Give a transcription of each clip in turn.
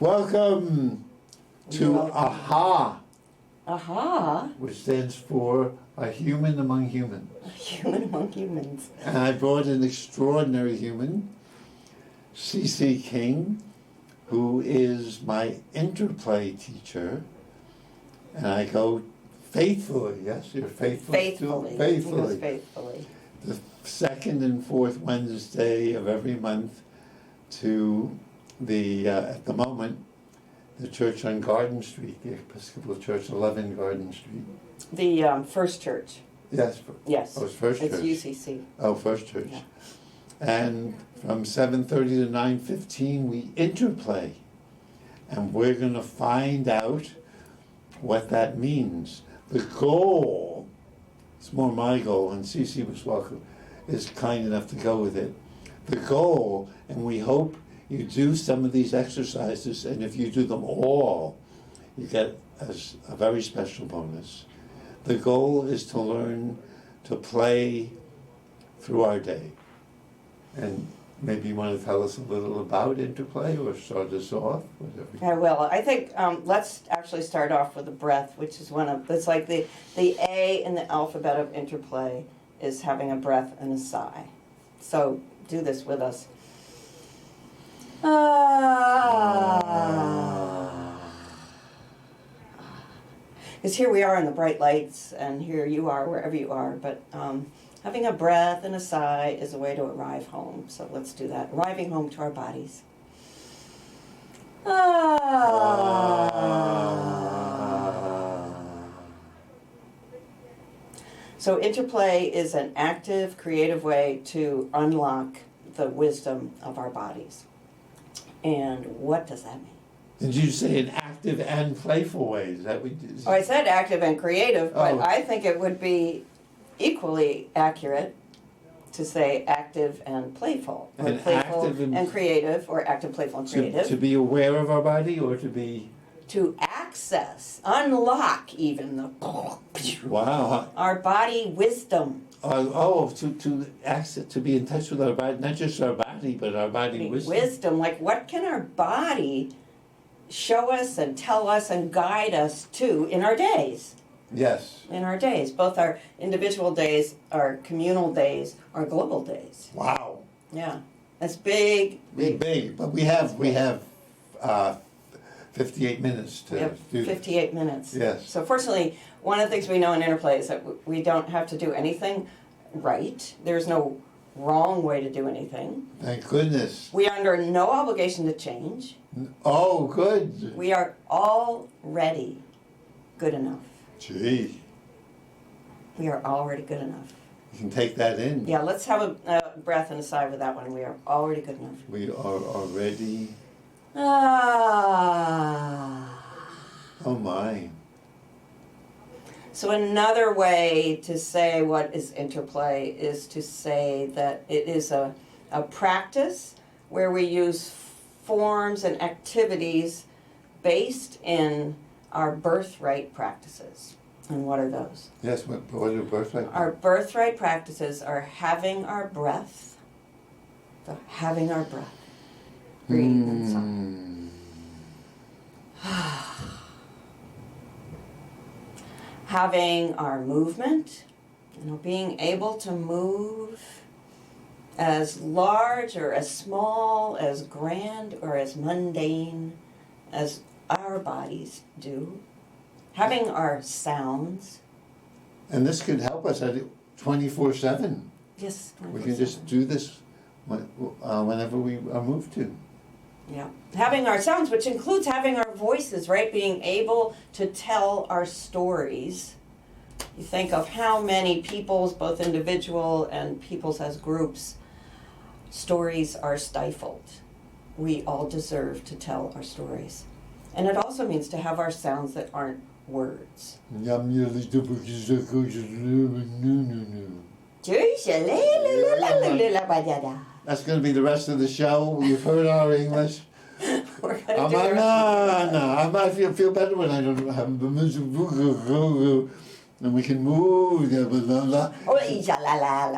Welcome to AHA. AHA? Which stands for A Human Among Humans. A human among humans. And I brought an extraordinary human, C.C. King, who is my Interplay teacher. And I go faithfully, yes, you're faithful. Faithfully. Faithfully. Faithfully. The second and fourth Wednesday of every month to the, at the moment, the church on Garden Street, the Episcopal Church, 11 Garden Street. The First Church. Yes. Yes. Oh, it's First It's Church. UCC. Oh, First Church. Yeah. And from 7:30 to 9:15, we interplay. And we're going to find out what that means. The goal, it's more my goal, and Cece was welcome, is kind enough to go with it. The goal, and we hope you do some of these exercises, and if you do them all, you get a very special bonus. The goal is to learn to play through our day. And maybe you want to tell us a little about Interplay or start us off? Whatever. I will. I think let's actually start off with the breath, which is it's like the A in the alphabet of Interplay is having a breath and a sigh. So do this with us. Because here we are in the bright lights, and here you are wherever you are, but having a breath and a sigh is a way to arrive home. So let's do that. Arriving home to our bodies. So Interplay is an active, creative way to unlock the wisdom of our bodies. And what does that mean? Did you say an active and playful way? Is that what you did? Oh, I said active and creative, but Oh. I think it would be equally accurate to say active and playful, or And playful active and creative, or active, playful, and creative. To be aware of our body, or to be... To access, unlock even the Wow. our body wisdom. To access, to be in touch with our body, not just our body, but our body wisdom. Like what can our body show us and tell us and guide us to in our days? Yes. In our days, both our individual days, our communal days, our global days. Wow. Yeah, that's big. Big. But we have 58 minutes to do 58 minutes. Yes. So fortunately, one of the things we know in Interplay is that we don't have to do anything right. There's no wrong way to do anything. Thank goodness. We are under no obligation to change. Oh, good. We are already good enough. Gee. We are already good enough. You can take that in. Yeah, let's have a breath and a sigh with that one. We are already good enough. We are already... Ah. Oh my. So another way to say what is Interplay is to say that it is a practice where we use forms and activities based in our birthright practices. And what are those? Yes, what are birthright? Our birthright practices are having our breath, breathe and sigh. Having our movement, being able to move as large or as small, as grand or as mundane as our bodies do. Having our sounds. And this could help us at 24/7. Yes, 24/7. We can just do this whenever we are moved to. Yeah. Having our sounds, which includes having our voices, right? Being able to tell our stories. You think of how many people's, both individual and people's as groups, stories are stifled. We all deserve to tell our stories. And it also means to have our sounds that aren't words. That's going to be the rest of the show. You've heard our English. We're going to do the rest of the I might feel better when I don't have the music. And we can move. It's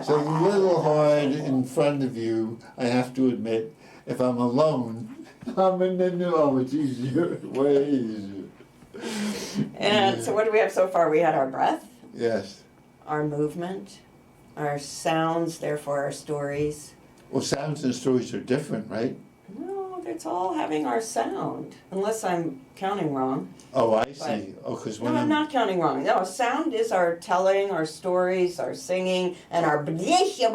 a little hard in front of you, I have to admit. If I'm alone, Oh, it's easier, way easier. And so what do we have so far? We had our breath, Yes. our movement, our sounds, therefore our stories. Well, sounds and stories are different, right? No, it's all having our sound, unless I'm counting wrong. Oh, I see. Oh, because No, when I'm not counting wrong. No, sound is our telling, our stories, our singing, and our it's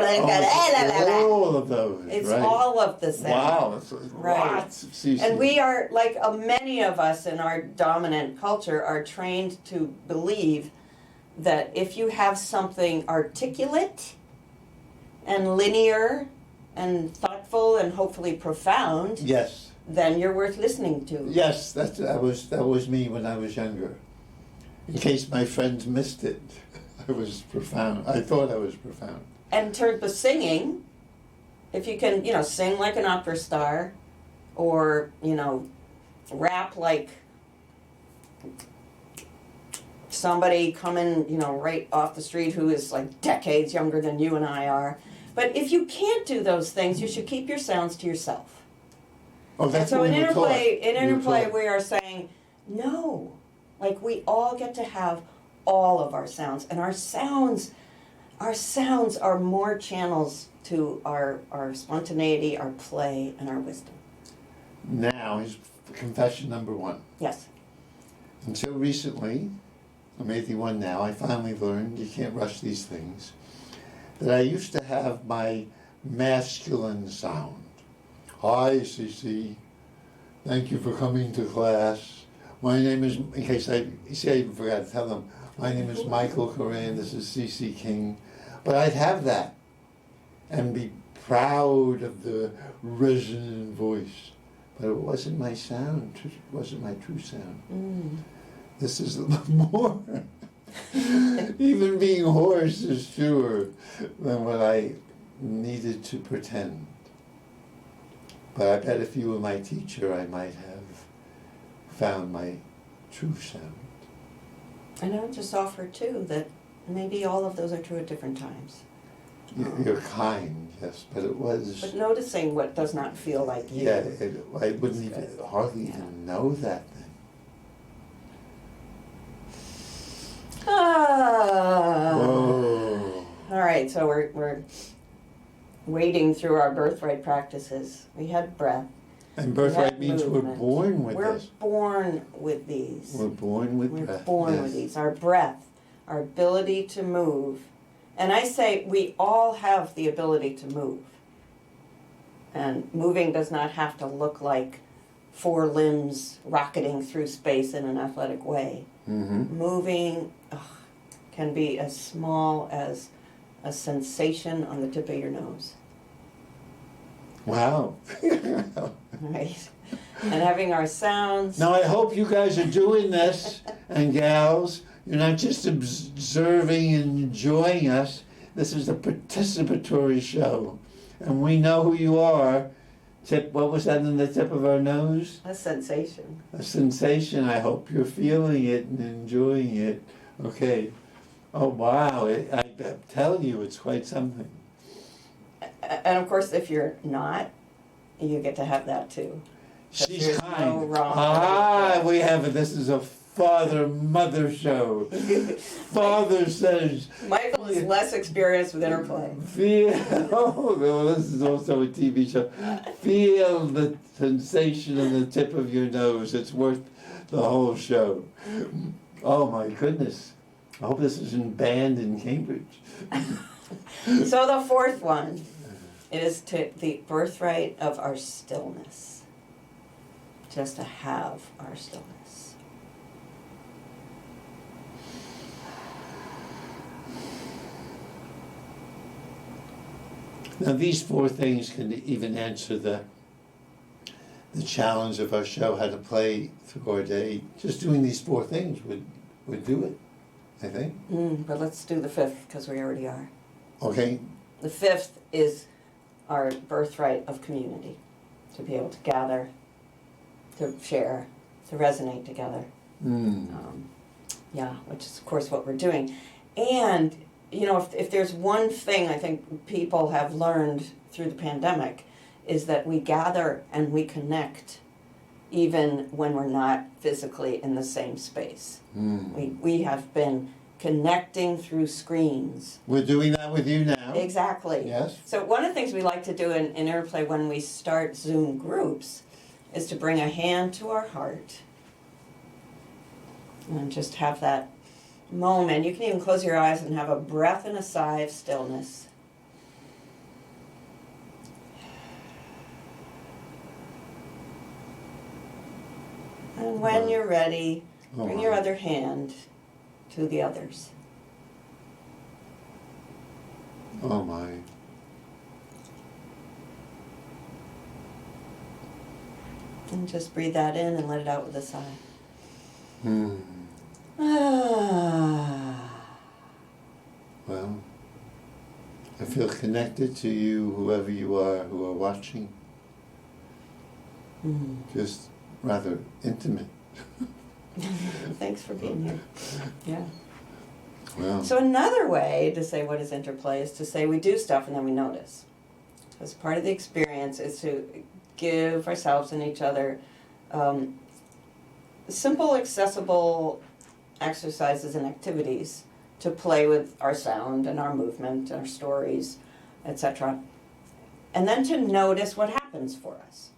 all of those, It's right? all of the sound. Wow, it's Right. lots of CC. And we are, like many of us in our dominant culture, are trained to believe that if you have something articulate and linear and thoughtful and hopefully profound, Yes. then you're worth listening to. Yes, that was me when I was younger. In case my friends missed it, I was profound. I thought I was profound. And in terms of singing, if you can, sing like an opera star, or, rap like somebody coming, right off the street who is like decades younger than you and I are. But if you can't do those things, you should keep your sounds to yourself. Oh, And that's so what in we were taught. Interplay, we are saying, no. Like, we all get to have all of our sounds. And our sounds are more channels to our spontaneity, our play, and our wisdom. Now, here's confession number 1. Yes. Until recently, I'm 81 now, I finally learned, you can't rush these things, that I used to have my masculine sound. Hi, CC. Thank you for coming to class. My name is, in case I even forgot to tell them, my name is Michael Koran, this is CC King. But I'd have that and be proud of the resonant voice. But it wasn't my sound, it wasn't my true sound. Mm. This is more, even being hoarse is truer than what I needed to pretend. But I bet if you were my teacher, I might have found my true sound. And I would just offer, too, that maybe all of those are true at different times. You're kind, yes, but it was... But noticing what does not feel like you. Yeah, I wouldn't even, hardly even know that then. Whoa. All right, so we're wading through our birthright practices. We had breath. And birthright That means movement. we're born with We're this. born with these. We're born with We're breath. born yes. with these. Our breath, our ability to move. And I say we all have the ability to move. And moving does not have to look like 4 limbs rocketing through space in an athletic way. Mm-hmm. Moving can be as small as a sensation on the tip of your nose. Wow. Right? And having our sounds. Now I hope you guys are doing this, and gals. You're not just observing and enjoying us. This is a participatory show. And we know who you are. What was that in the tip of our nose? A sensation. A sensation. I hope you're feeling it and enjoying it. Okay. Oh, wow. I tell you, it's quite something. And of course, if you're not, you get to have that too. She's there's kind. no wrong We have it. This is a father-mother show. Father says, Michael is less experienced with Interplay. well, this is also a TV show. Feel the sensation on the tip of your nose. It's worth the whole show. Oh my goodness. I hope this isn't banned in Cambridge. So the 4th one is to the birthright of our stillness. Just to have our stillness. Now these 4 things can even answer the challenge of our show, how to play through our day. Just doing these 4 things would do it, I think. But let's do the 5th, because we already are. Okay. The 5th is our birthright of community. To be able to gather, to share, to resonate together. Which is of course what we're doing. And, if there's one thing I think people have learned through the pandemic, is that we gather and we connect even when we're not physically in the same space. We have been connecting through screens. We're doing that with you now. Exactly. Yes. So one of the things we like to do in Interplay when we start Zoom groups is to bring a hand to our heart and just have that moment. You can even close your eyes and have a breath and a sigh of stillness. And when you're ready, bring your other hand to the others. Oh my. And just breathe that in and let it out with a sigh. Well, I feel connected to you, whoever you are, who are watching. Just rather intimate. Thanks for being here. Yeah. Well, So another way to say what is interplay is to say we do stuff and then we notice. Because part of the experience is to give ourselves and each other simple, accessible exercises and activities to play with our sound and our movement, our stories, etc. And then to notice what happens for us.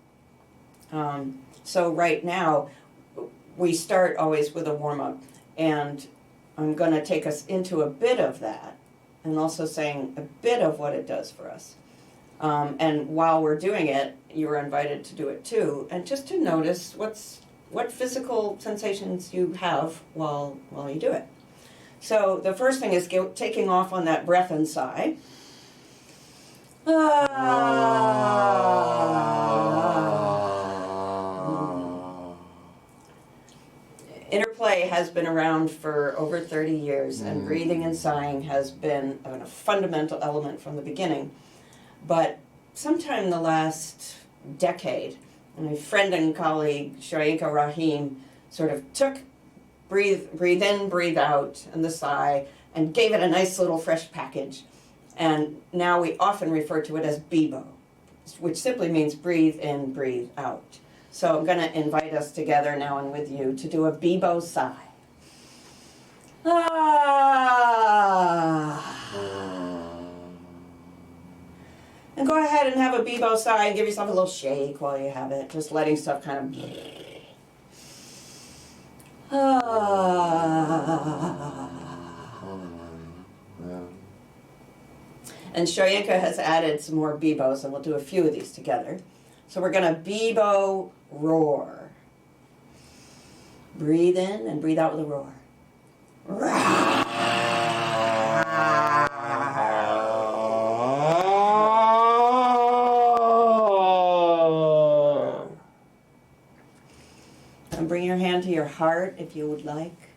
So right now, we start always with a warm-up, and I'm going to take us into a bit of that, and also saying a bit of what it does for us. And while we're doing it, you're invited to do it too, and just to notice what physical sensations you have while you do it. So the first thing is taking off on that breath and sigh. Interplay has been around for over 30 years, and breathing and sighing has been a fundamental element from the beginning. But sometime in the last decade, my friend and colleague Shaika Rahim sort of took breathe in, breathe out, and the sigh, and gave it a nice little fresh package. And now we often refer to it as BIBO, which simply means breathe in, breathe out. So I'm going to invite us together now and with you to do a BIBO sigh. And go ahead and have a BIBO sigh and give yourself a little shake while you have it, just letting stuff kind of... And Shoyinka has added some more BIBOs, and we'll do a few of these together. So we're going to BIBO roar. Breathe in and breathe out with a roar. And bring your hand to your heart if you would like.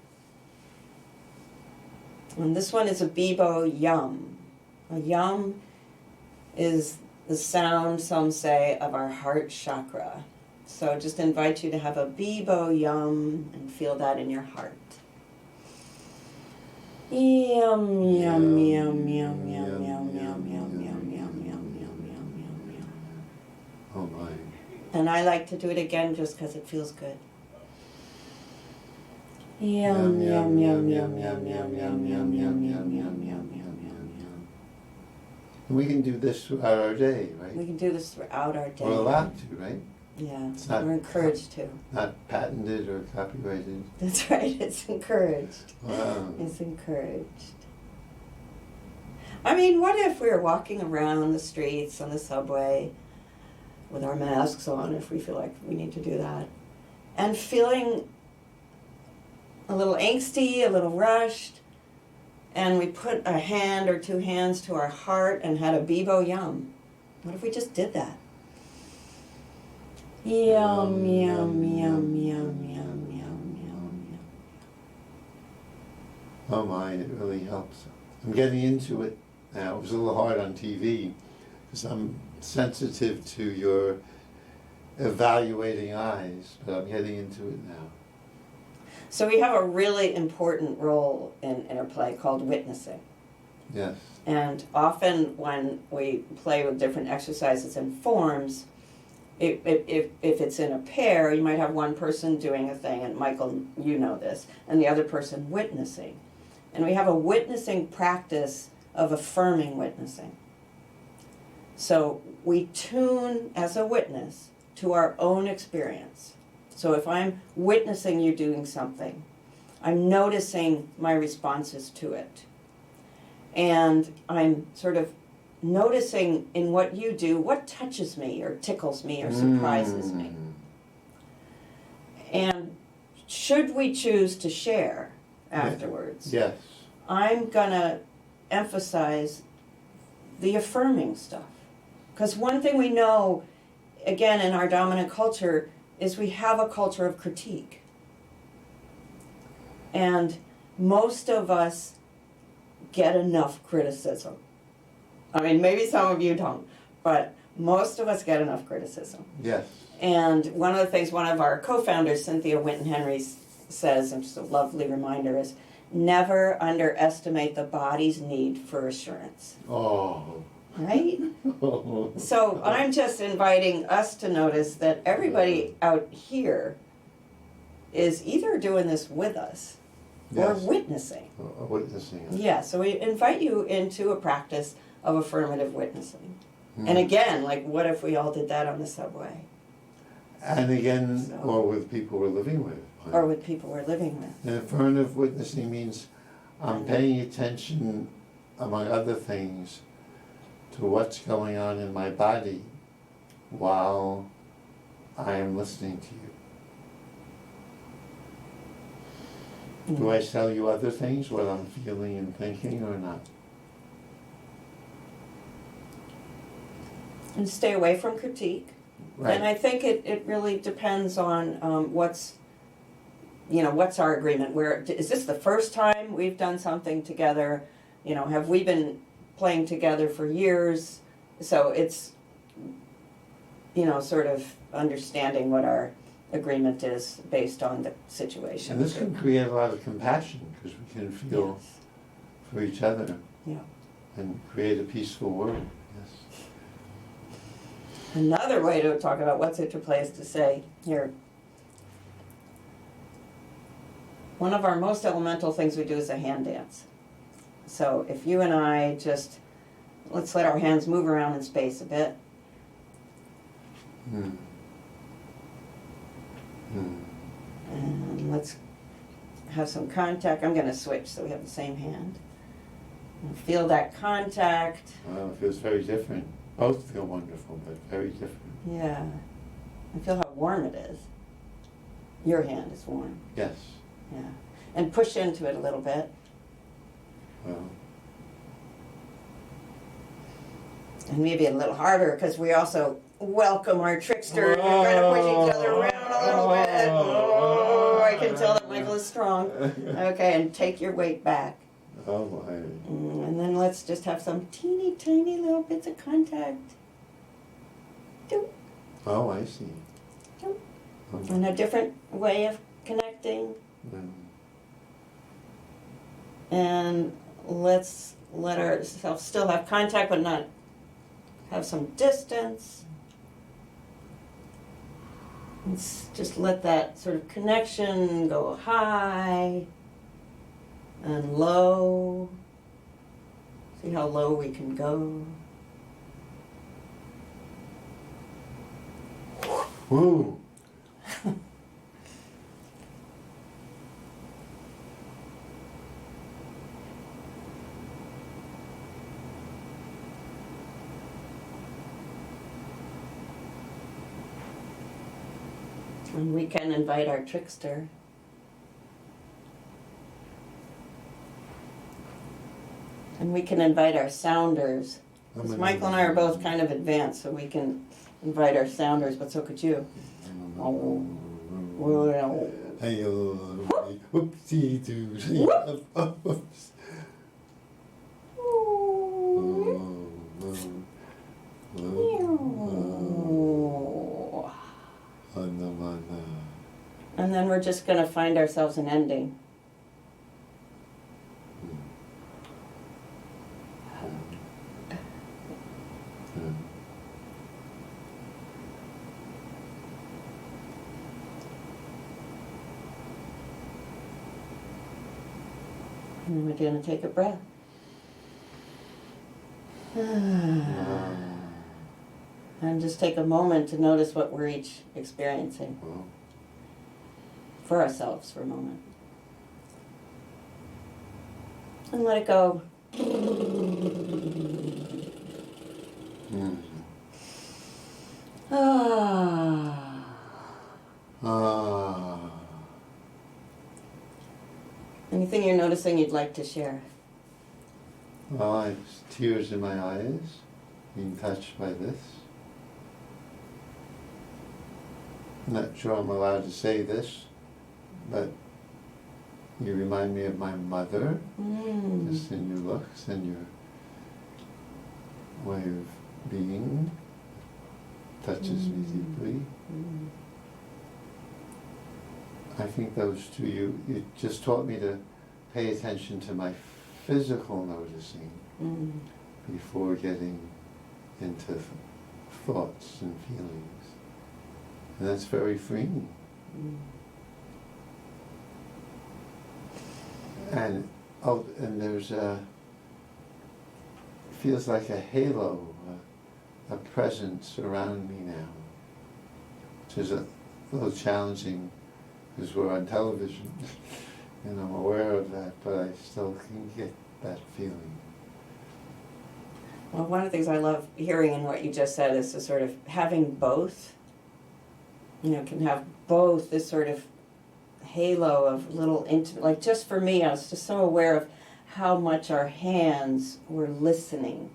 And this one is a BIBO yum. A yum is the sound, some say, of our heart chakra. So just invite you to have a BIBO yum and feel that in your heart. Yum, yum, yum, yum, yum, yum, yum, yum, yum, yum, yum, yum, yum. oh my. And I like to do it again just because it feels good. Yum, yum, yum, yum, yum, yum, yum, yum, yum, yum, yum, yum. We can do this throughout our day, right? We can do this throughout our day. We're allowed to, right? Yeah, It's not- we're encouraged to. Not patented or copyrighted. That's right, it's encouraged. Wow. It's encouraged. I mean, what if we were walking around the streets, on the subway, with our masks on, if we feel like we need to do that, and feeling a little angsty, a little rushed, and we put a hand or two hands to our heart and had a BIBO yum. What if we just did that? Yum, yum, yum, yum, yum, yum, yum, yum. Oh my, it really helps. I'm getting into it now. It was a little hard on TV because I'm sensitive to your evaluating eyes, but I'm getting into it now. So we have a really important role in Interplay called witnessing. Yes. And often when we play with different exercises and forms, if it's in a pair, you might have one person doing a thing, and Michael, you know this, and the other person witnessing. And we have a witnessing practice of affirming witnessing. So we tune as a witness to our own experience. So if I'm witnessing you doing something, I'm noticing my responses to it. And I'm sort of noticing in what you do what touches me or tickles me or surprises me. And should we choose to share afterwards, Yes. I'm going to emphasize the affirming stuff. Because one thing we know, again, in our dominant culture, is we have a culture of critique. And most of us get enough criticism. I mean, maybe some of you don't, but most of us get enough criticism. Yes. And one of the things one of our co-founders, Cynthia Winton-Henry, says, and just a lovely reminder, is never underestimate the body's need for assurance. Oh. Right? So I'm just inviting us to notice that everybody out here is either doing this with us or Yes. witnessing. Witnessing it. Yeah, so we invite you into a practice of affirmative witnessing. And again, like, what if we all did that on the subway? And again, So- or with people we're living with. Or with people we're living with. And affirmative witnessing means I'm paying attention, among other things, to what's going on in my body while I am listening to you. Do I tell you other things, what I'm feeling and thinking, or not? And stay away from critique. And I think it really depends on what's our agreement. Where is this the first time we've done something together? You know, have we been playing together for years? So it's, sort of understanding what our agreement is based on the situation. And this can create a lot of compassion, because we can feel Yes. for each other. Yeah. And create a peaceful world. Yes. Another way to talk about what's interplay is to say, here, one of our most elemental things we do is a hand dance. So if you and I let's let our hands move around in space a bit. And let's have some contact. I'm going to switch so we have the same hand. And feel that contact. Well, it feels very different. Both feel wonderful, but very different. Yeah. And feel how warm it is. Your hand is warm. Yes. Yeah. And push into it a little bit. Well, And maybe a little harder, because we also welcome our trickster. We're going to push each other around a little bit. Oh, I can tell that Michael is strong. Okay, and take your weight back. oh my. And then let's just have some teeny tiny little bits of contact. Doop, Oh, I see. doop. Okay. And a different way of connecting. And let's let ourselves still have contact, but not have some distance. Let's just let that sort of connection go high and low. See how low we can go. Woo! And we can invite our trickster. And we can invite our sounders. 'Cause Michael and I are both kind of advanced, so we can invite our sounders, but so could you. Oh. Well, Hey, whoopsie doodly. Oops. and then we're just going to find ourselves an ending. And we're going to take a breath. And just take a moment to notice what we're each experiencing for ourselves for a moment. And let it go. Anything you're noticing you'd like to share? Well, I have tears in my eyes, being touched by this. I'm not sure I'm allowed to say this, but you remind me of my mother, just in your looks and your way of being. Touches me deeply. I think those two, you just taught me to pay attention to my physical noticing before getting into thoughts and feelings. And that's very freeing. And there's feels like a halo, a presence around me now, which is a little challenging because we're on television and I'm aware of that, but I still can get that feeling. Well, one of the things I love hearing in what you just said is to sort of having both, can have both this sort of halo of little intimate, like just for me, I was just so aware of how much our hands were listening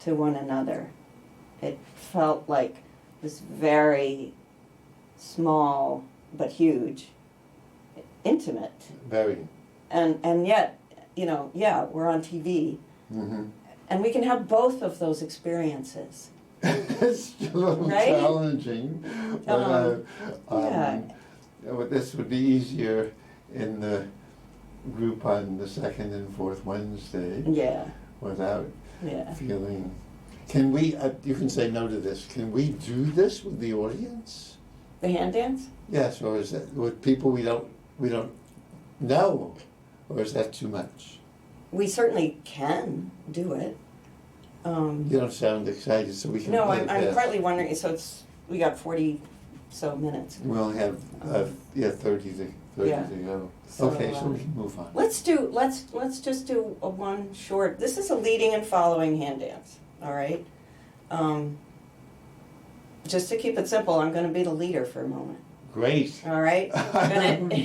to one another. It felt like this very small but huge, intimate. Very. And yet, we're on TV. And we can have both of those experiences. It's a little challenging. But, this would be easier in the group on the second and fourth Wednesday. Yeah. Without feeling. Can we, you can say no to this, can we do this with the audience? The hand dance? Yes, or is that with people we don't know, or is that too much? We certainly can do it. You don't sound excited, so we can. No, I'm partly wondering. So we got 40 so minutes. We only have 30 to go. So, okay, so we can move on. Let's just do a one short. This is a leading and following hand dance. All right. Just to keep it simple, I'm going to be the leader for a moment. Great. All right.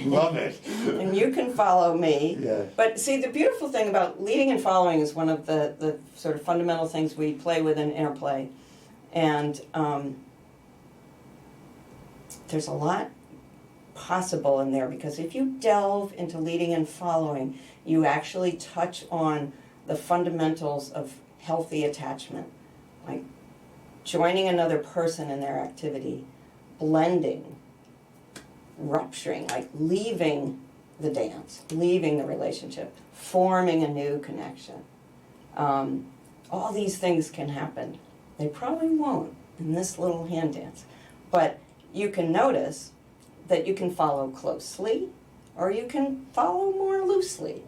Love it. And you can follow me. Yeah. But see, the beautiful thing about leading and following is one of the sort of fundamental things we play with in Interplay. And there's a lot possible in there, because if you delve into leading and following, you actually touch on the fundamentals of healthy attachment, like joining another person in their activity, blending, rupturing, like leaving the dance, leaving the relationship, forming a new connection. All these things can happen. They probably won't in this little hand dance, but you can notice that you can follow closely or you can follow more loosely.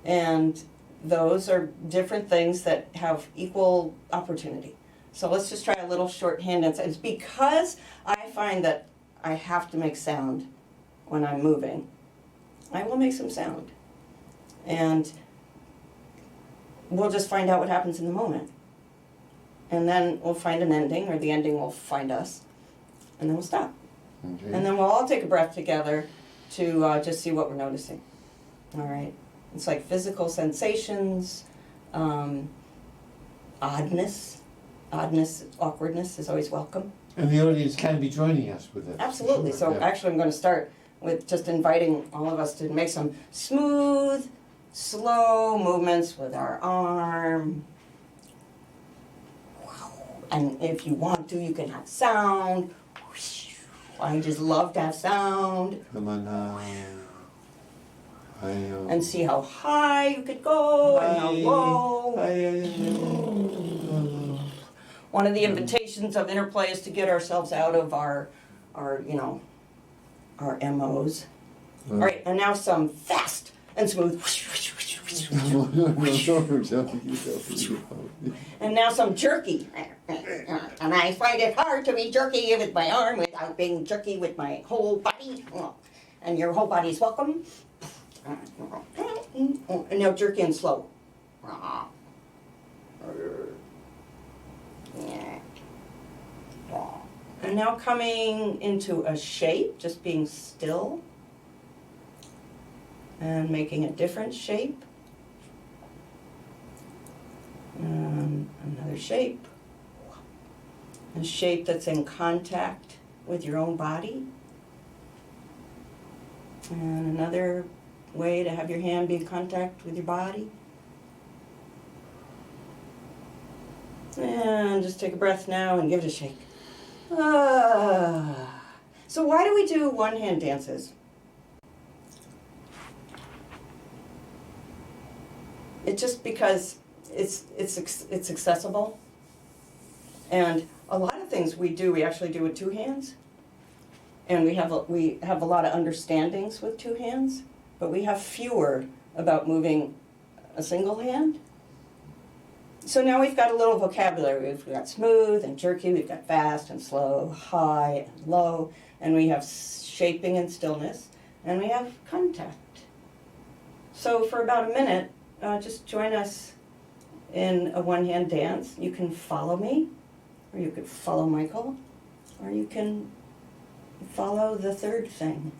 And those are different things that have equal opportunity. So let's just try a little short hand dance. It's because I find that I have to make sound when I'm moving. I will make some sound. And we'll just find out what happens in the moment. And then we'll find an ending, or the ending will find us. And then we'll stop. Okay. And then we'll all take a breath together to just see what we're noticing. All right? It's like physical sensations, oddness, awkwardness is always welcome. And the audience can be joining us with this. Absolutely. Sure. So actually I'm going to start with just inviting all of us to make some smooth, slow movements with our arm. And if you want to, you can have sound. I just love to have sound. Come on now. And see how high you could go and how low. One of the invitations of Interplay is to get ourselves out of our MOs. All right, and now some fast and smooth. No. And now some jerky. And I find it hard to be jerky with my arm without being jerky with my whole body. And your whole body's welcome. And now jerky and slow. And now coming into a shape, just being still. And making a different shape. And another shape. A shape that's in contact with your own body. And another way to have your hand be in contact with your body. And just take a breath now and give it a shake. So why do we do one-hand dances? It's just because it's accessible. And a lot of things we actually do with two hands. And we have a lot of understandings with two hands, but we have fewer about moving a single hand. So now we've got a little vocabulary. We've got smooth and jerky, we've got fast and slow, high and low, and we have shaping and stillness, and we have contact. So for about a minute, just join us in a one-hand dance. You can follow me, or you could follow Michael, or you can follow the third thing.